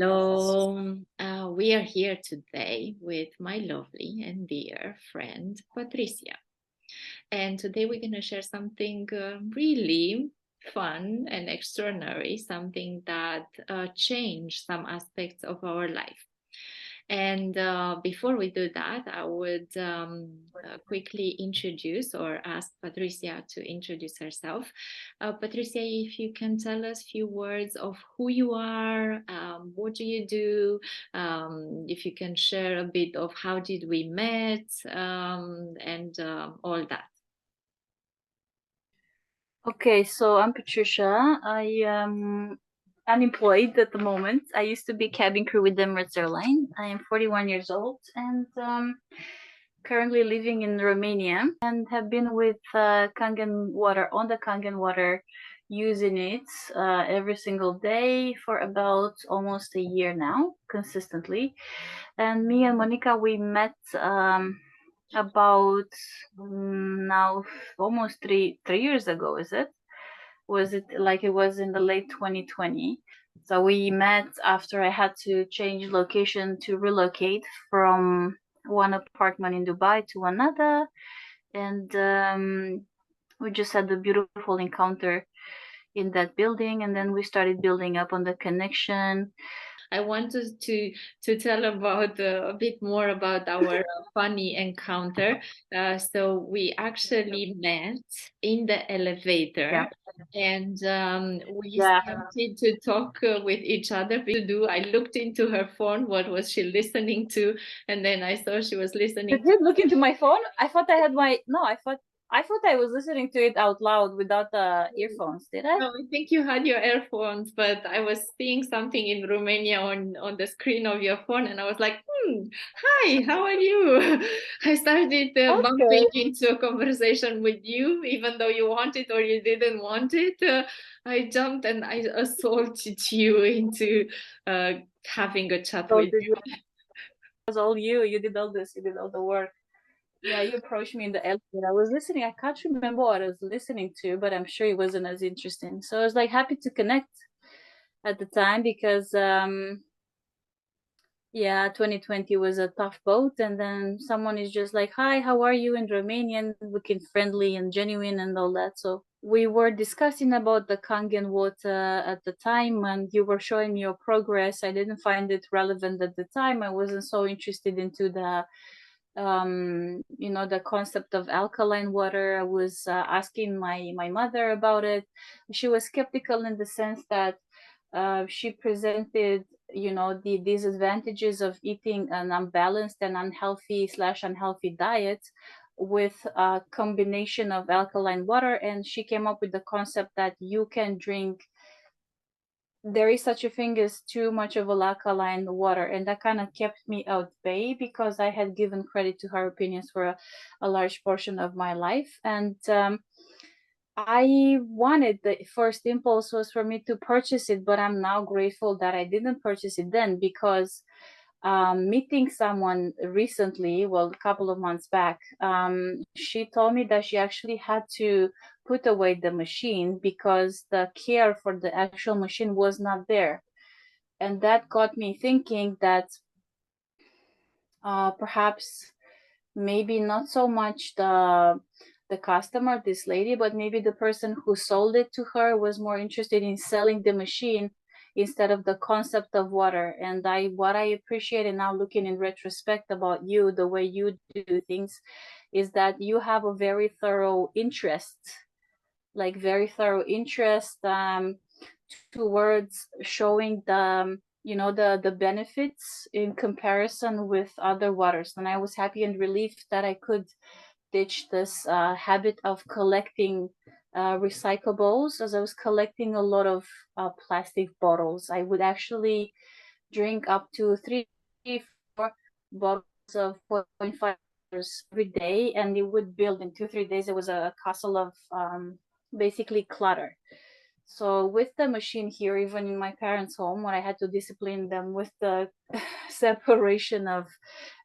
Hello. We are here today with my lovely and dear friend Patricia. And today we're going to share something really fun and extraordinary, something that changed some aspects of our life. And before we do that, I would quickly introduce or ask Patricia to introduce herself. Patricia, if you can tell us a few words of who you are, what do you do, if you can share a bit of how did we met, and all that. Okay, so I'm Patricia. I am unemployed at the moment. I used to be cabin crew with Emirates Airline. I am 41 years old and currently living in Romania and have been with Kangen water, on the Kangen water, using it every single day for about almost a year now, consistently. And me and Monica, we met about now almost three years ago, is it? Was it like it was in the late 2020? So we met after I had to change location to relocate from one apartment in Dubai to another, and we just had a beautiful encounter in that building, and then we started building up on the connection. I wanted to tell about a bit more about our funny encounter. So we actually met in the elevator, Yeah. and we Yeah. started to talk with each other. To do, I looked into her phone. What was she listening to? And then I saw she was listening Did to. you look into my phone? I thought I had my no. I thought I was listening to it out loud without the earphones. Did I? No, I think you had your earphones, but I was seeing something in Romania on the screen of your phone, and I was like, hi, how are you? I started bumping Okay. into a conversation with you, even though you wanted or you didn't want it. I jumped and I assaulted you into having a chat So with did you. you? It was all you. You did all this. You did all the work. Yeah, you approached me in the elevator. I was listening. I can't remember what I was listening to, but I'm sure it wasn't as interesting. So I was like happy to connect at the time because yeah, 2020 was a tough boat, and then someone is just like, "Hi, how are you?" in Romanian, looking friendly and genuine and all that. So we were discussing about the Kangen water at the time, and you were showing me your progress. I didn't find it relevant at the time. I wasn't so interested into the the concept of alkaline water. I was asking my mother about it. She was skeptical in the sense that she presented the disadvantages of eating an unbalanced and unhealthy diet with a combination of alkaline water, and she came up with the concept that you can drink, there is such a thing as too much of alkaline water, and that kind of kept me at bay because I had given credit to her opinions for a large portion of my life. And I wanted, the first impulse was for me to purchase it, but I'm now grateful that I didn't purchase it then, because meeting someone recently, well, a couple of months back, she told me that she actually had to put away the machine because the care for the actual machine was not there. And that got me thinking that perhaps maybe not so much the customer, this lady, but maybe the person who sold it to her was more interested in selling the machine instead of the concept of water. And what I appreciate, and now looking in retrospect about you, the way you do things, is that you have a very thorough interest, towards showing the benefits in comparison with other waters. And I was happy and relieved that I could ditch this habit of collecting recyclables, as I was collecting a lot of plastic bottles. I would actually drink up to 4 bottles of 4.5 every day, and it would build in 2 3 days. It was a castle of basically clutter. So with the machine here, even in my parents' home, when I had to discipline them with the separation of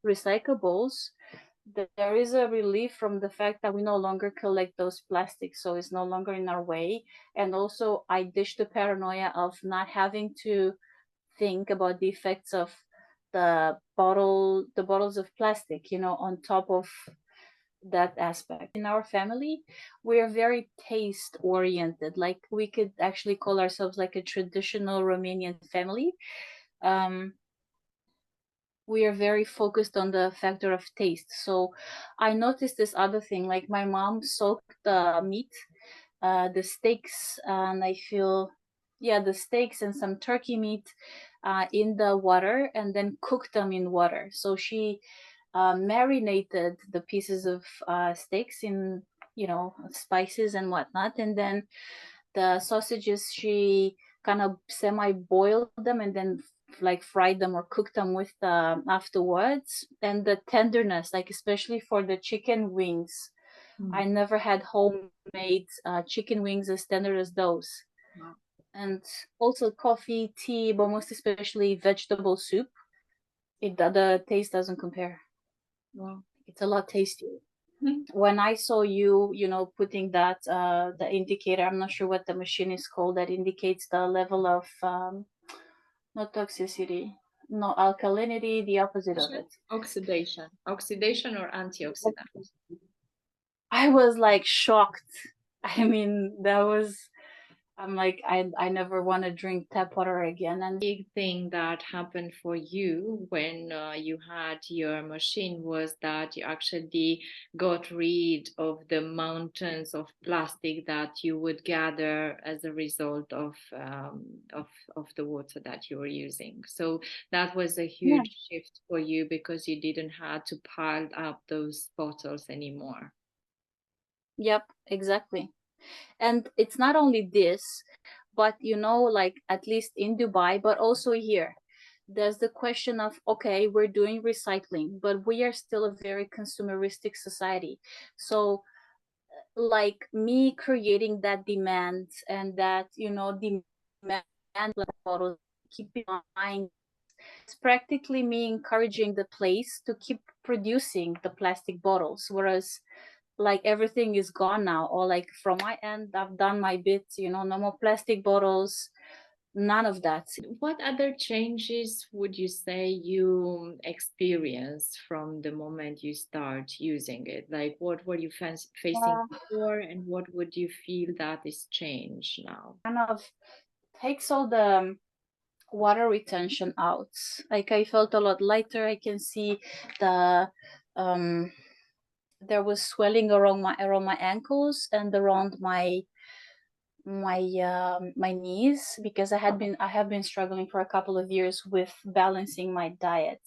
recyclables, there is a relief from the fact that we no longer collect those plastics, so it's no longer in our way. And also I ditched the paranoia of not having to think about the effects of the bottles of plastic, on top of that aspect. In our family, we are very taste oriented. Like, we could actually call ourselves like a traditional Romanian family. Um, we are very focused on the factor of taste. So I noticed this other thing, like my mom soaked the meat, the steaks, and I feel, yeah, the steaks and some turkey meat in the water, and then cooked them in water. So she marinated the pieces of steaks in, spices and whatnot, and then the sausages, she kind of semi boiled them and then like fried them or cooked them with afterwards. And the tenderness, like especially for the chicken wings, I Mm. never had homemade chicken wings as tender as those. Wow. And also coffee, tea, but most especially vegetable soup. The taste doesn't compare. Wow. It's a lot tastier. When I saw you, putting that the indicator, I'm not sure what the machine is called, that indicates the level of not toxicity, no alkalinity, the opposite of it. Oxidation or antioxidant. I was like shocked. I mean, that was, I'm like, I never want to drink tap water again. And Big thing that happened for you when you had your machine was that you actually got rid of the mountains of plastic that you would gather as a result of the water that you were using. So that was a yeah, huge shift for you because you didn't have to pile up those bottles anymore. yep, exactly. And it's not only this, but like at least in Dubai, but also here, there's the question of, okay, we're doing recycling, but we are still a very consumeristic society. So like me creating that demand, and that demand bottles, keep buying, it's practically me encouraging the place to keep producing the plastic bottles, whereas like everything is gone now, or like from my end, I've done my bit, no more plastic bottles, none of that. What other changes would you say you experienced from the moment you start using it? Like, what were you facing uh, before, and what would you feel that is changed now? Kind of takes all the water retention out. Like, I felt a lot lighter. I can see the um there was swelling around my ankles and around my knees, because I have been struggling for a couple of years with balancing my diet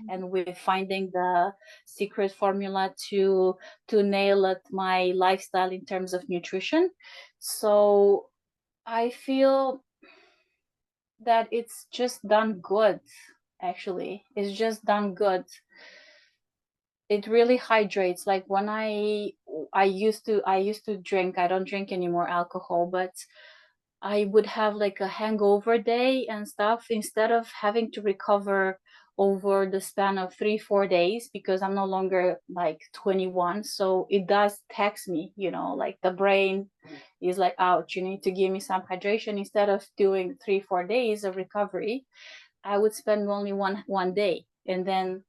and with finding the secret formula to nail at my lifestyle in terms of nutrition. So I feel that it's just done good. Actually, it's just done good. It really hydrates. Like when I used to drink, I don't drink anymore alcohol, but I would have like a hangover day and stuff, instead of having to recover over the span of 3-4 days, because I'm no longer like 21. So it does tax me, like the brain is like, ouch, you need to give me some hydration. Instead of doing 3-4 days of recovery, I would spend only one day, and then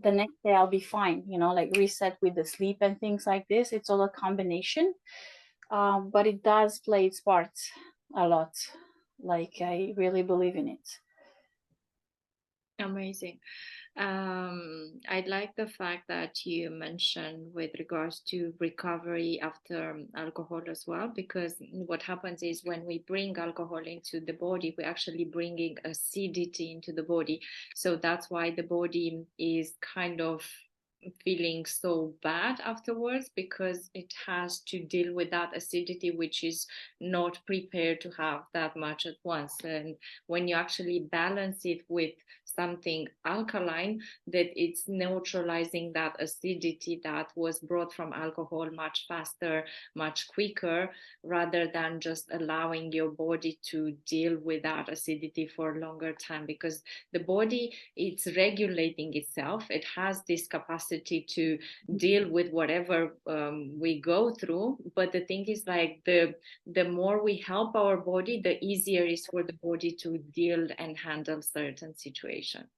the next day I'll be fine, like reset with the sleep and things like this. It's all a combination. But it does play its part a lot. Like, I really believe in it. Amazing. I like the fact that you mentioned with regards to recovery after alcohol as well, because what happens is when we bring alcohol into the body, we're actually bringing acidity into the body. So that's why the body is kind of feeling so bad afterwards, because it has to deal with that acidity, which is not prepared to have that much at once. And when you actually balance it with something alkaline, that it's neutralizing that acidity that was brought from alcohol much faster, much quicker, rather than just allowing your body to deal with that acidity for a longer time, because the body, it's regulating itself. It has this capacity capacity to deal with whatever we go through. But the thing is, like, the more we help our body, the easier it is for the body to deal and handle certain situation.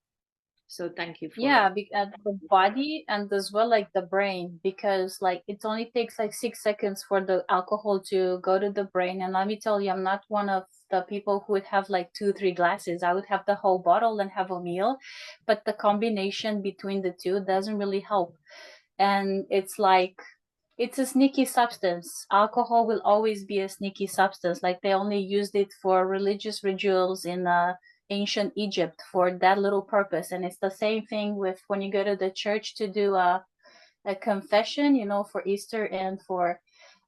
So thank you for. Yeah, the body and as well like the brain, because like it only takes like 6 seconds for the alcohol to go to the brain. And let me tell you, I'm not one of the people who would have like 2 3 glasses. I would have the whole bottle and have a meal, but the combination between the two doesn't really help. And it's like it's a sneaky substance. Alcohol will always be a sneaky substance. Like they only used it for religious rituals in ancient Egypt for that little purpose. And it's the same thing with when you go to the church to do a confession, you know, for Easter and for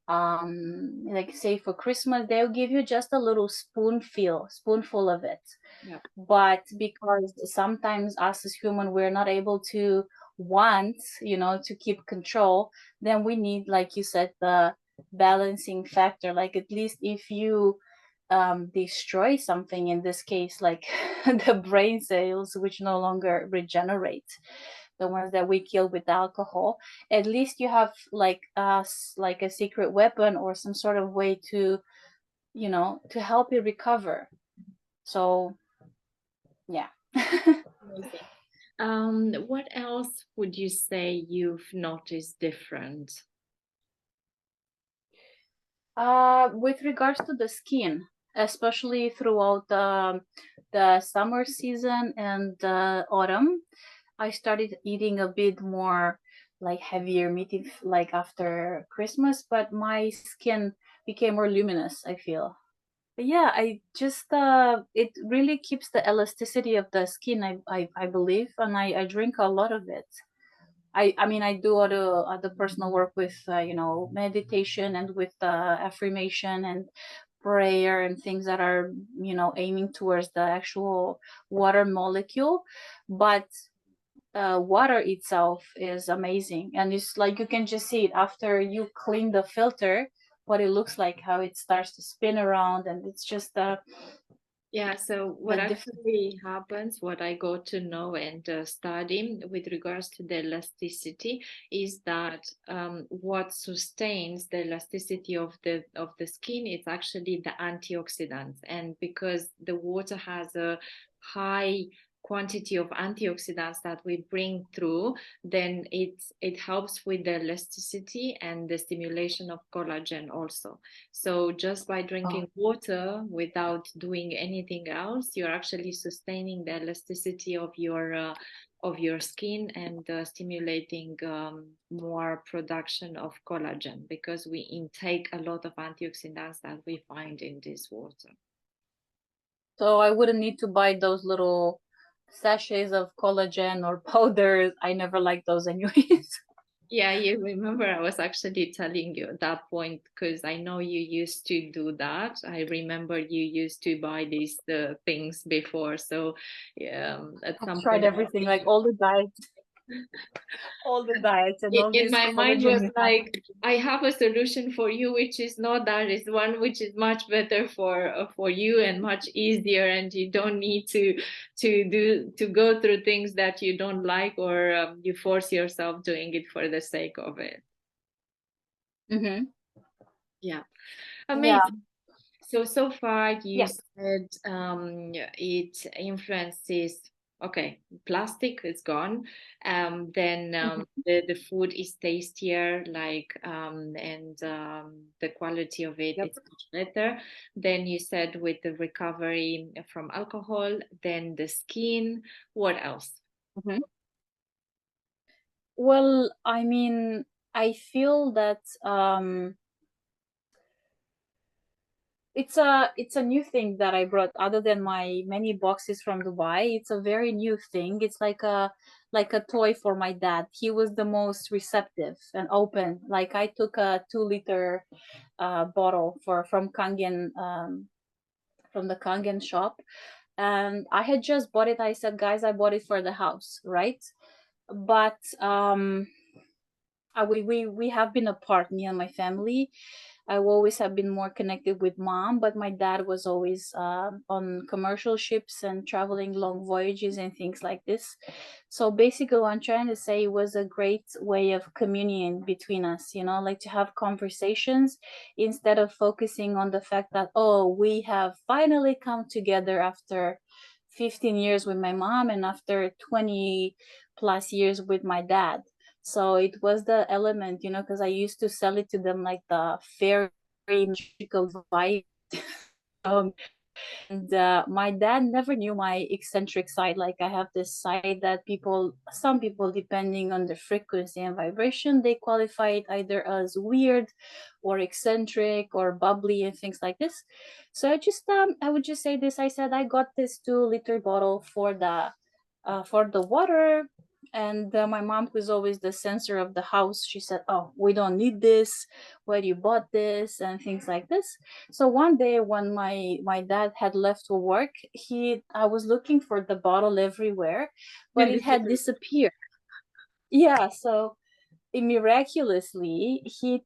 like say for Christmas, they'll give you just a little spoonful of it. Yeah. But because sometimes us as human we're not able to want, you know, to keep control, then we need, like you said, the balancing factor. Like at least if you destroy something, in this case like the brain cells which no longer regenerate, the ones that we kill with alcohol, at least you have like us like a secret weapon or some sort of way to, you know, to help you recover. So yeah. Amazing. What else would you say you've noticed different? With regards to the skin, especially throughout the summer season and the autumn, I started eating a bit more like heavier meat like after Christmas, but my skin became more luminous, I feel. But yeah, I just it really keeps the elasticity of the skin, I believe, and I drink a lot of it. I mean I do other personal work with you know, meditation and with affirmation and prayer and things that are, you know, aiming towards the actual water molecule. But water itself is amazing, and it's like you can just see it after you clean the filter, what it looks like, how it starts to spin around, and it's just Yeah, so the what different. actually happens, what I got to know and study with regards to the elasticity is that what sustains the elasticity of the skin is actually the antioxidants. And because the water has a high quantity of antioxidants that we bring through, then it helps with the elasticity and the stimulation of collagen also. So just by Oh. drinking water without doing anything else, you're actually sustaining the elasticity of your skin and stimulating more production of collagen because we intake a lot of antioxidants that we find in this water. So I wouldn't need to buy those little sachets of collagen or powders. I never liked those anyways. Yeah, you remember I was actually telling you at that point because I know you used to do that. I remember you used to buy these things before. So yeah, at I've some tried point, everything, like all the diets and all in these my mind was collagen. like, I have a solution for you, which is not that. It's one which is much better for you and much easier, and you don't need to go through things that you don't like or you force yourself doing it for the sake of it. Mm-hmm. Yeah, Yeah. amazing. So far you Yeah. said it influences, okay, plastic is gone. Then Mm-hmm. the food is tastier, like and the quality of it Yep. is much better. Then you said with the recovery from alcohol, then the skin. What else? Mm-hmm. Well, I mean, I feel that it's a new thing that I brought other than my many boxes from Dubai. It's a very new thing. It's like a toy for my dad. He was the most receptive and open. Like I took a 2 liter bottle for from the Kangen shop, and I had just bought it. I said, guys, I bought it for the house, right? But we have been apart, me and my family, I always have been more connected with mom, but my dad was always on commercial ships and traveling long voyages and things like this. So basically, what I'm trying to say was a great way of communion between us, like to have conversations instead of focusing on the fact that, oh, we have finally come together after 15 years with my mom and after 20 plus years with my dad. So it was the element, because I used to sell it to them like the fairy magical vibe. And my dad never knew my eccentric side. Like I have this side that some people, depending on the frequency and vibration, they qualify it either as weird or eccentric or bubbly and things like this. So I would just say this. I said I got this 2 liter bottle for the water. And my mom, who's always the censor of the house, she said, "Oh, we don't need this. Where you bought this?" and things like this. So one day when my dad had left for work, he I was looking for the bottle everywhere, but And it this is had disappeared. Yeah, so miraculously he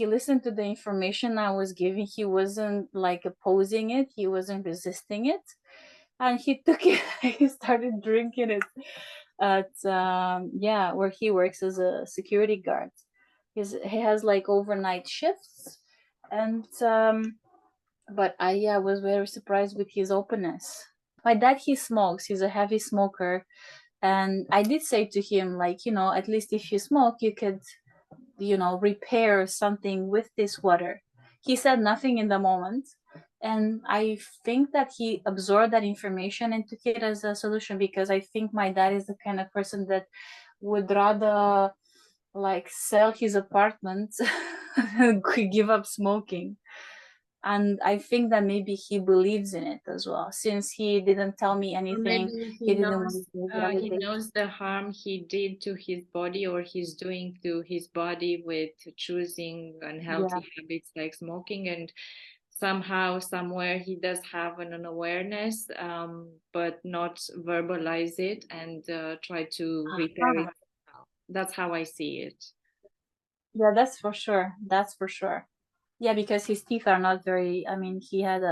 listened to the information I was giving. He wasn't like opposing it, he wasn't resisting it, and he took it. He started drinking it at yeah, where he works as a security guard. He has like overnight shifts, and but I, yeah, was very surprised with his openness. My dad, he smokes. He's a heavy smoker, and I did say to him, like, at least if you smoke, you could, repair something with this water. He said nothing in the moment, and I think that he absorbed that information and took it as a solution, because I think my dad is the kind of person that would rather like sell his apartment and give up smoking. And I think that maybe he believes in it as well, since he didn't tell me Or anything. maybe He didn't want to he validate. knows the harm he did to his body or he's doing to his body with choosing Yeah. unhealthy habits like smoking, and somehow somewhere he does have an awareness, but not verbalize it and try to repair it. Uh-huh. That's how I see it. Yeah, that's for sure. That's for sure. Yeah, because his teeth are not very. I mean, he has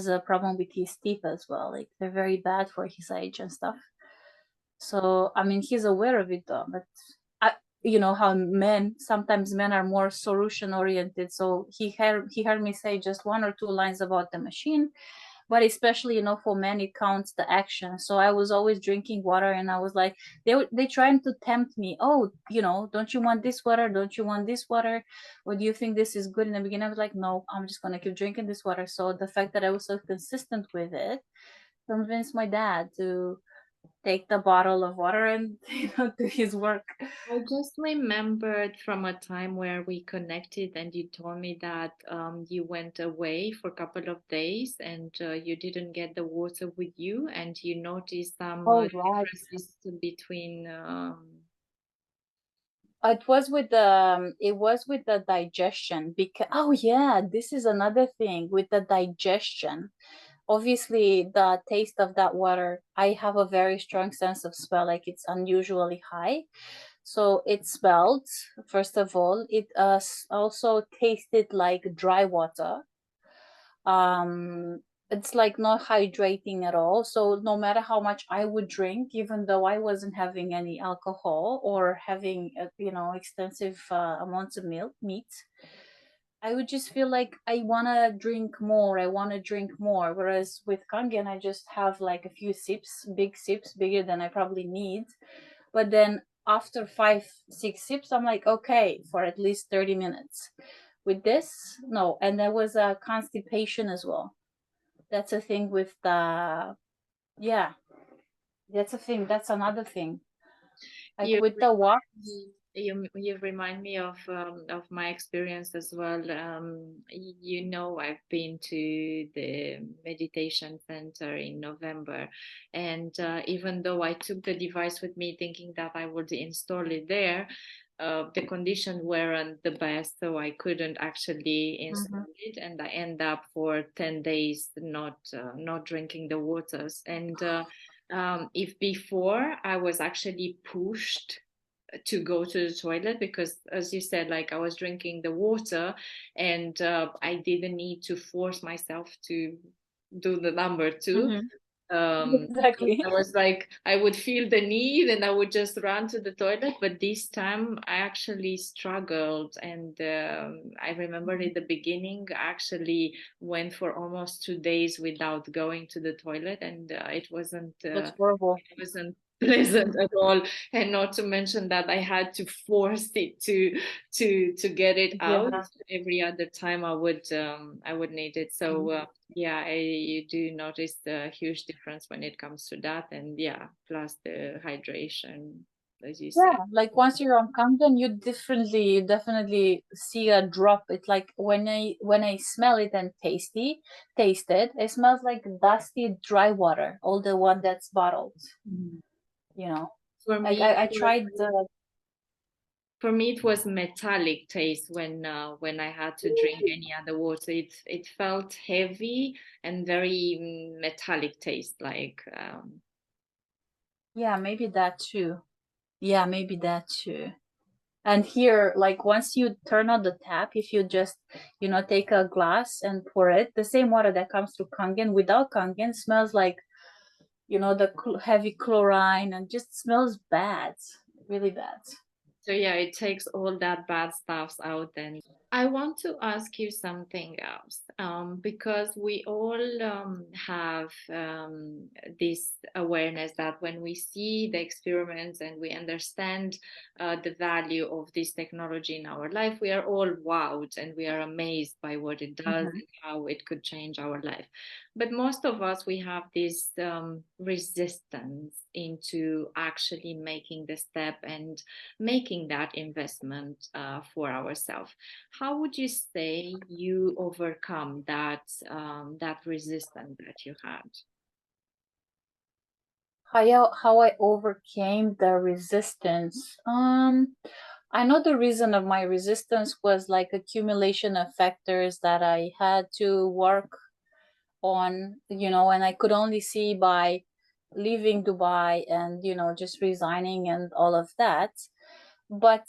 a problem with his teeth as well. Like they're very bad for his age and stuff. So I mean, he's aware of it though. But I, how sometimes men are more solution oriented. So he heard me say just 1 or 2 lines about the machine, but especially, for men it counts the action. So I was always drinking water, and I was like, they trying to tempt me. Oh, don't you want this water, don't you want this water, or do you think this is good? In the beginning I was like, no, I'm just going to keep drinking this water. So the fact that I was so consistent with it convinced my dad to take the bottle of water and do his work. I just remembered from a time where we connected and you told me that you went away for a couple of days and you didn't get the water with you and you noticed some Oh, right. differences between. It was with the digestion, because, oh yeah, this is another thing with the digestion. Obviously, the taste of that water, I have a very strong sense of smell, like it's unusually high. So it smelled, first of all. It also tasted like dry water. It's like not hydrating at all. So no matter how much I would drink, even though I wasn't having any alcohol or having extensive amounts of meat, I would just feel like I want to drink more. I want to drink more. Whereas with Kangen, I just have like a few sips, big sips, bigger than I probably need. But then after 5, 6 sips, I'm like, okay, for at least 30 minutes. With this, no. And there was a constipation as well. That's a thing with the, yeah, that's a thing. That's another thing. Like You with the walk. you remind me of my experience as well. I've been to the meditation center in November, and even though I took the device with me thinking that I would install it there, the conditions weren't the best, so I couldn't actually Mhm. install it, and I end up for 10 days not drinking the waters. And if before I was actually pushed to go to the toilet, because as you said, like I was drinking the water, and I didn't need to force myself to do the number two. Hmm. um Exactly. I was like, I would feel the need and I would just run to the toilet. But this time I actually struggled. And I remember in the beginning, I actually went for almost 2 days without going to the toilet. And That's horrible. it wasn't pleasant at all. And not to mention that I had to force it to get it out. Yeah. Every other time I would need it. So yeah, you do notice the huge difference when it comes to that. And yeah, plus the hydration, as you Yeah, said. like once you're on Camden, you definitely see a drop. It's like when I smell it and taste it, it smells like dusty dry water, all the one that's bottled. Mhm. You know, For like me, I tried the. it was metallic taste when I had to drink any other water. It felt heavy and very metallic taste, like Yeah, maybe that too. Yeah, maybe that too. And here, like once you turn on the tap, if you just, take a glass and pour it, the same water that comes through Kangen without Kangen smells like, the heavy chlorine and just smells bad, really bad. so yeah, it takes all that bad stuffs out. And I want to ask you something else, because we all have this awareness that when we see the experiments and we understand the value of this technology in our life, we are all wowed and we are amazed by what it does Mhm. and how it could change our life. But most of us, we have this resistance into actually making the step and making that investment for ourselves. How would you say you overcome that resistance that you had? How I overcame the resistance. I know the reason of my resistance was like accumulation of factors that I had to work on, and I could only see by leaving Dubai and, just resigning and all of that. But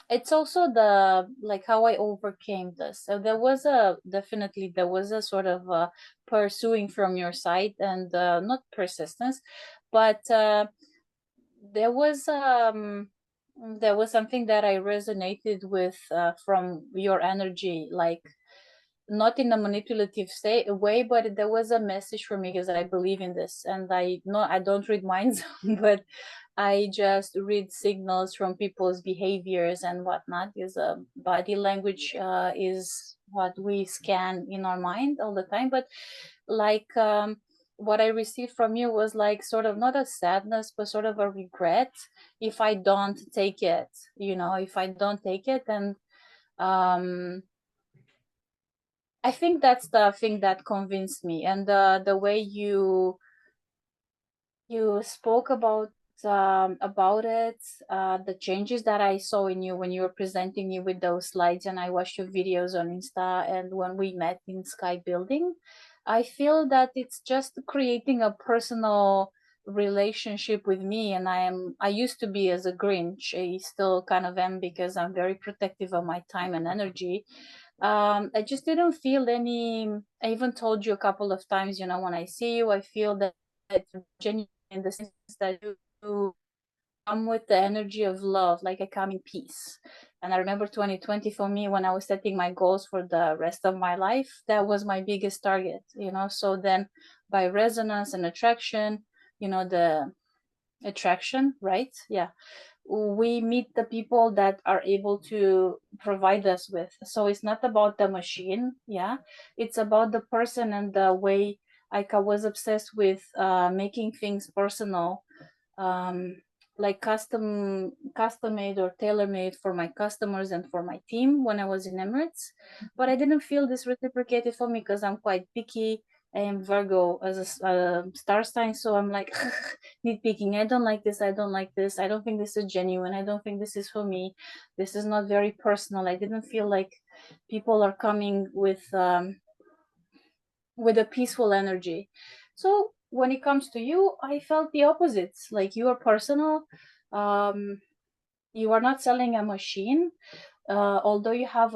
it's also the like how I overcame this. So there was a sort of pursuing from your side and not persistence, but there was um there was something that I resonated with from your energy, like not in a manipulative way, but there was a message for me because I believe in this, and I don't read minds, but I just read signals from people's behaviors and whatnot. Is body language is what we scan in our mind all the time, but like what I received from you was like sort of not a sadness, but sort of a regret if I don't take it. If I don't take it, and um I think that's the thing that convinced me, and the way you spoke about it, the changes that I saw in you when you were presenting me with those slides, and I watched your videos on Insta, and when we met in Sky Building, I feel that it's just creating a personal relationship with me, and I used to be as a Grinch. I still kind of am because I'm very protective of my time and energy. I just didn't feel any. I even told you a couple of times, when I see you, I feel that it's genuine in the sense that you come with the energy of love, like I come in peace. And I remember 2020 for me when I was setting my goals for the rest of my life, that was my biggest target. So then by resonance and attraction, the attraction, right? Yeah, we meet the people that are able to provide us with. So it's not about the machine, yeah, it's about the person and the way. Like I was obsessed with making things personal, um, like custom made or tailor made for my customers and for my team when I was in Emirates. But I didn't feel this reciprocated for me because I'm quite picky. I am Virgo as a star sign, so I'm like nitpicking. I don't like this. I don't like this. I don't think this is genuine. I don't think this is for me. This is not very personal. I didn't feel like people are coming with a peaceful energy. So when it comes to you, I felt the opposites. Like you are personal. You are not selling a machine, although you have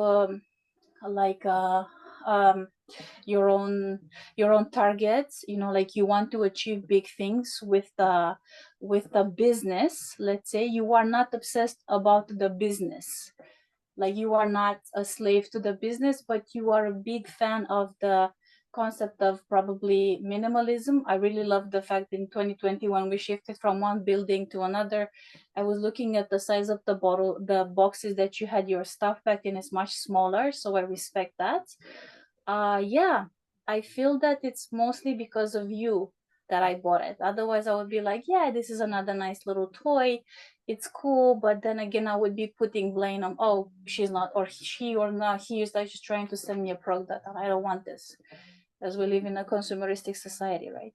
like um, your own targets, like you want to achieve big things with the business. Let's say you are not obsessed about the business, like you are not a slave to the business, but you are a big fan of the concept of probably minimalism. I really love the fact in 2020 when we shifted from one building to another, I was looking at the size of the bottle, the boxes that you had your stuff back in is much smaller, so I respect that. Yeah, I feel that it's mostly because of you that I bought it. Otherwise, I would be like, yeah, this is another nice little toy. It's cool, but then again, I would be putting blame on, oh, she's not, or she, or not, he is like just trying to send me a product, and I don't want this, as we live in a consumeristic society, right?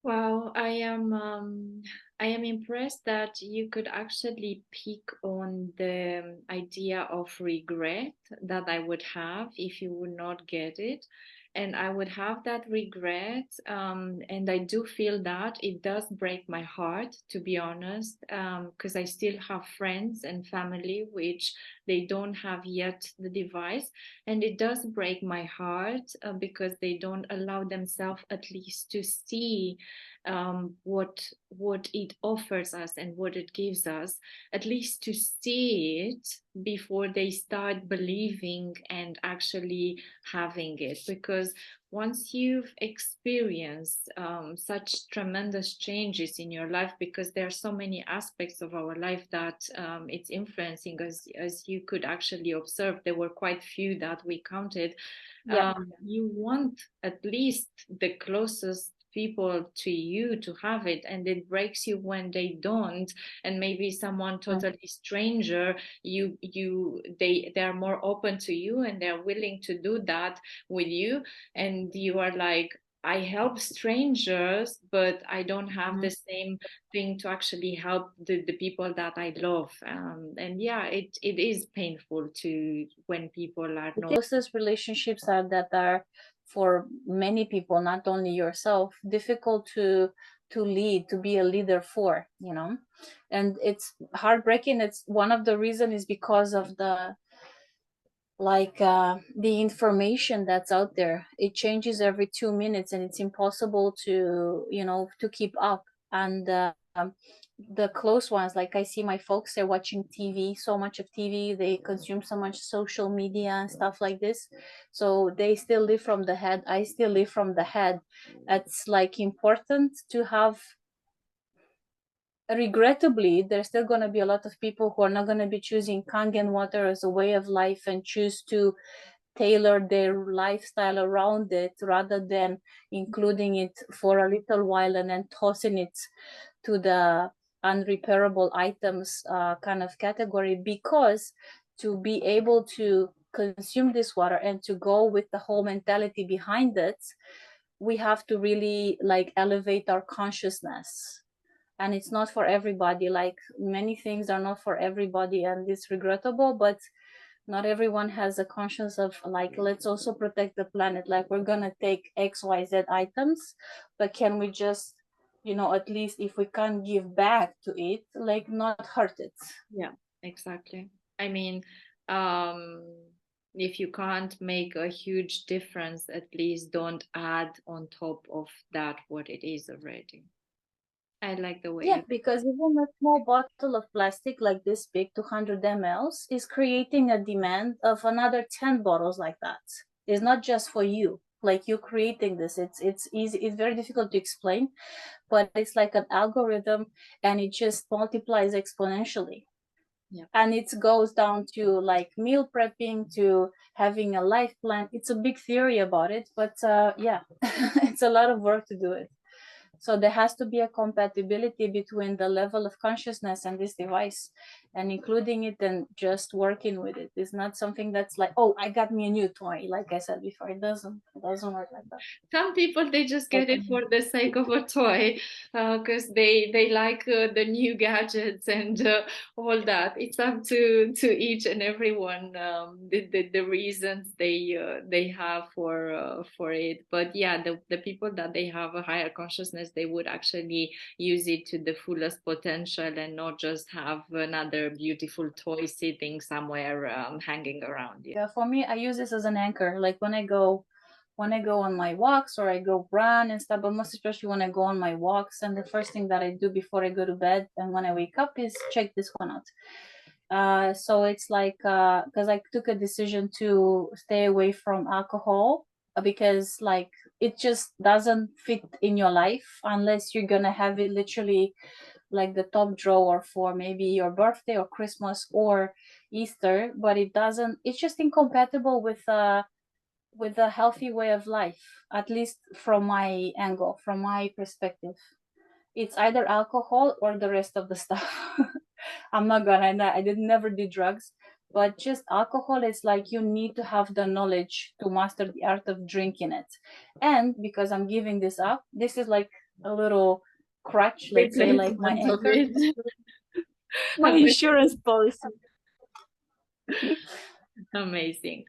Wow, I am impressed that you could actually pick on the idea of regret that I would have if you would not get it. And I would have that regret. And I do feel that it does break my heart, to be honest, because I still have friends and family which they don't have yet the device. And it does break my heart because they don't allow themselves at least to see what it offers us and what it gives us, at least to see it before they start believing and actually having it. Because once you've experienced such tremendous changes in your life, because there are so many aspects of our life that it's influencing, as you could actually observe, there were quite few that we counted. Yeah. You want at least the closest people to you to have it, and it breaks you when they don't. And maybe someone totally stranger, they are more open to you and they're willing to do that with you, and you are like, I help strangers, but I don't have the Mhm. same thing to actually help the people that I love. And yeah, it is painful to when people are The not. closest relationships are that are for many people, not only yourself, difficult to lead, to be a leader for, and it's heartbreaking. It's one of the reason is because of the information that's out there. It changes every 2 minutes, and it's impossible to keep up. And the close ones, like I see my folks, they're watching TV, so much of TV, they consume so much social media and stuff like this, so they still live from the head, I still live from the head. It's like important to have. Regrettably, there's still going to be a lot of people who are not going to be choosing Kangen water as a way of life and choose to tailor their lifestyle around it rather than including it for a little while and then tossing it to the unrepairable items kind of category. Because to be able to consume this water and to go with the whole mentality behind it, we have to really like elevate our consciousness, and it's not for everybody. Like many things are not for everybody, and it's regrettable, but not everyone has a conscience of like, let's also protect the planet. Like we're gonna take XYZ items, but can we just, at least if we can't give back to it, like not hurt it. Yeah, exactly. I mean, um, if you can't make a huge difference, at least don't add on top of that what it is already. I like the way Yeah, you. because even a small bottle of plastic like this big, 200 mLs, is creating a demand of another 10 bottles like that. It's not just for you. Like you creating this, it's easy. It's very difficult to explain, but it's like an algorithm, and it just multiplies exponentially. Yeah. And it goes down to like meal prepping to having a life plan. It's a big theory about it, but yeah, it's a lot of work to do it. So there has to be a compatibility between the level of consciousness and this device, and including it and just working with it. It's not something that's like, oh, I got me a new toy. Like I said before, it doesn't work like that. Some people they just Like, get it for the sake of a toy, because they like the new gadgets and all that. It's up to each and everyone, the reasons they have for it. But yeah, the people that they have a higher consciousness, because they would actually use it to the fullest potential and not just have another beautiful toy sitting somewhere hanging around. Yeah, for me, I use this as an anchor. Like when I go on my walks or I go run and stuff, but most especially when I go on my walks, and the first thing that I do before I go to bed and when I wake up is check this one out. So it's like because I took a decision to stay away from alcohol because like it just doesn't fit in your life unless you're gonna have it literally like the top drawer for maybe your birthday or Christmas or Easter, but it doesn't. It's just incompatible with a healthy way of life, at least from my angle, from my perspective. It's either alcohol or the rest of the stuff. I'm not gonna, I did never do drugs, but just alcohol is like you need to have the knowledge to master the art of drinking it. And because I'm giving this up, this is like a little crutch, let's say, like my Replacement of anchor, it. my insurance policy. Amazing.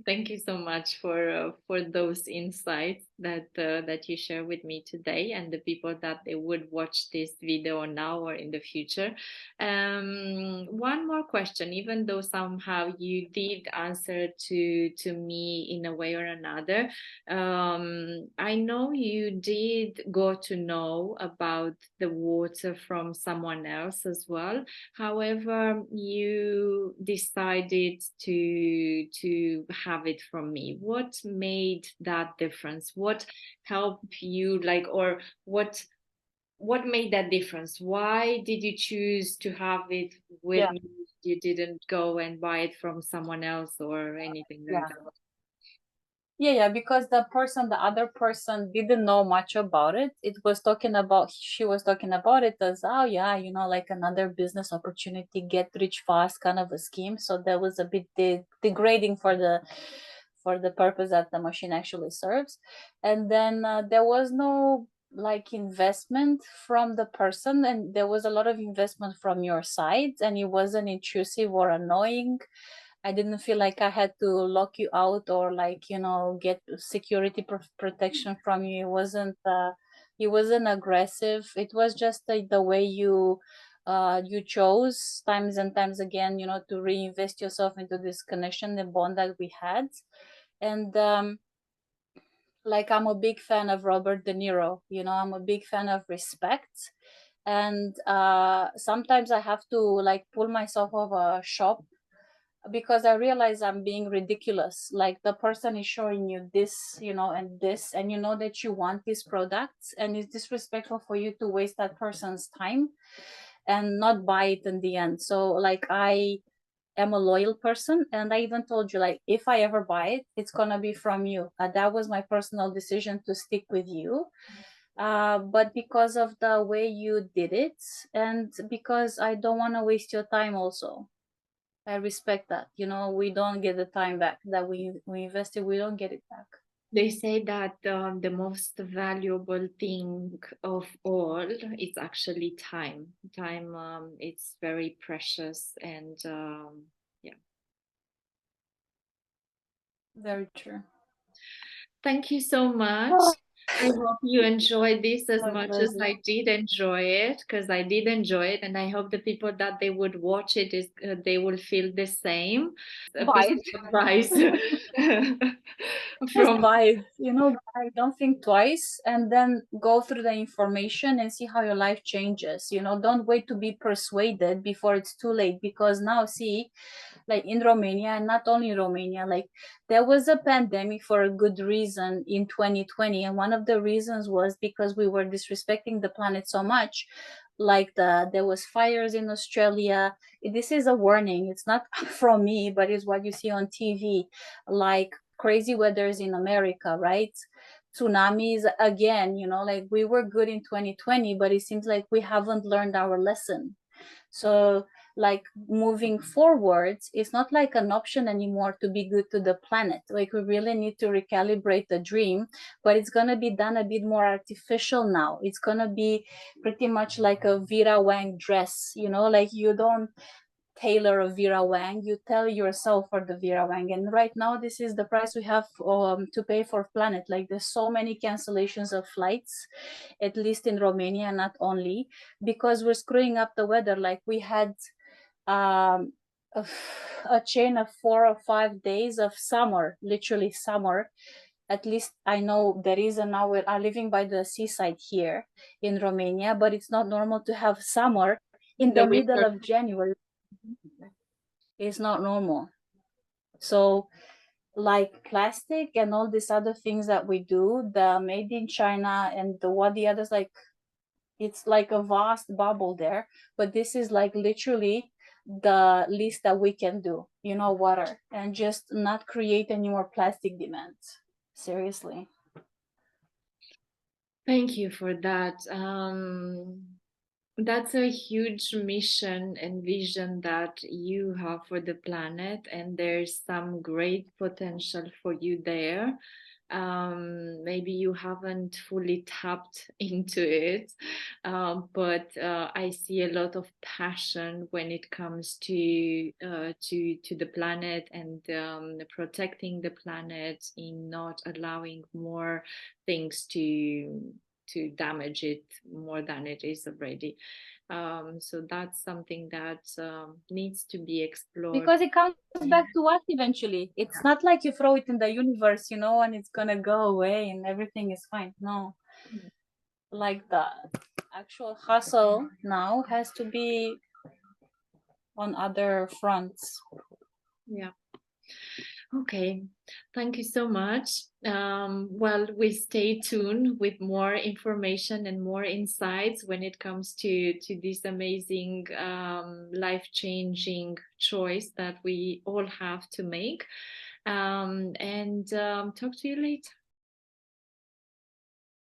Thank you so much for those insights that you share with me today, and the people that they would watch this video now or in the future. One more question, even though somehow you did answer to me in a way or another. I know you did go to know about the water from someone else as well. However, you decided to have it from me. What made that difference? What helped you, like, or what made that difference? Why did you choose to have it with Yeah, me? You didn't go and buy it from someone else or anything like yeah. that. Yeah, because the other person didn't know much about it. She was talking about it as, oh yeah, like another business opportunity, get rich fast kind of a scheme. So that was a bit degrading for the purpose that the machine actually serves. And then there was no like investment from the person, and there was a lot of investment from your side, and it wasn't intrusive or annoying. I didn't feel like I had to lock you out or like, get security protection from you. It wasn't aggressive. It was just the way you chose times and times again, to reinvest yourself into this connection, the bond that we had. And like I'm a big fan of Robert De Niro, I'm a big fan of respect. And sometimes I have to like pull myself off a shop because I realize I'm being ridiculous. Like the person is showing you this, and this, and you know that you want these products, and it's disrespectful for you to waste that person's time and not buy it in the end. So, like, I am a loyal person, and I even told you, like, if I ever buy it, it's gonna be from you. That was my personal decision to stick with you. But because of the way you did it, and because I don't want to waste your time, also I respect that. We don't get the time back that we invested. We don't get it back. They say that the most valuable thing of all is actually time. Time, it's very precious, and yeah. Very true. Thank you so much. Oh, I hope you enjoyed this as my much as pleasure. I did enjoy it, because I did enjoy it, and I hope the people that they would watch it is they will feel the same. A piece Buy it. of advice Just from buy it. I don't think twice and then go through the information and see how your life changes. Don't wait to be persuaded before it's too late, because now, see, like in Romania, and not only Romania, like there was a pandemic for a good reason in 2020, and one of the reasons was because we were disrespecting the planet so much. Like there was fires in Australia. This is a warning. It's not from me, but it's what you see on TV, like crazy weathers in America, right? Tsunamis again. Like we were good in 2020, but it seems like we haven't learned our lesson. So, like moving forwards, it's not like an option anymore to be good to the planet. Like we really need to recalibrate the dream, but it's gonna be done a bit more artificial now. It's gonna be pretty much like a Vera Wang dress, like you don't tailor a Vera Wang, you tell yourself for the Vera Wang. And right now, this is the price we have to pay for planet. Like there's so many cancellations of flights, at least in Romania, not only because we're screwing up the weather. Like we had um, a, a chain of 4 or 5 days of summer, literally summer. At least I know there is, and now we are living by the seaside here in Romania, but it's not normal to have summer in In the the middle winter. of January. It's not normal. So like plastic and all these other things that we do, the made in China and the what the others, like it's like a vast bubble there. But this is like literally the least that we can do, water, and just not create any more plastic demands. Seriously. Thank you for that. That's a huge mission and vision that you have for the planet, and there's some great potential for you there. Maybe you haven't fully tapped into it, but I see a lot of passion when it comes to the planet and protecting the planet, in not allowing more things to damage it more than it is already. So that's something that needs to be explored. Because it comes back to us eventually. It's not like you throw it in the universe, and it's gonna go away and everything is fine. No. Like the actual hustle now has to be on other fronts. Yeah. Okay, thank you so much. Well, we stay tuned with more information and more insights when it comes to this amazing, life-changing choice that we all have to make. And talk to you later.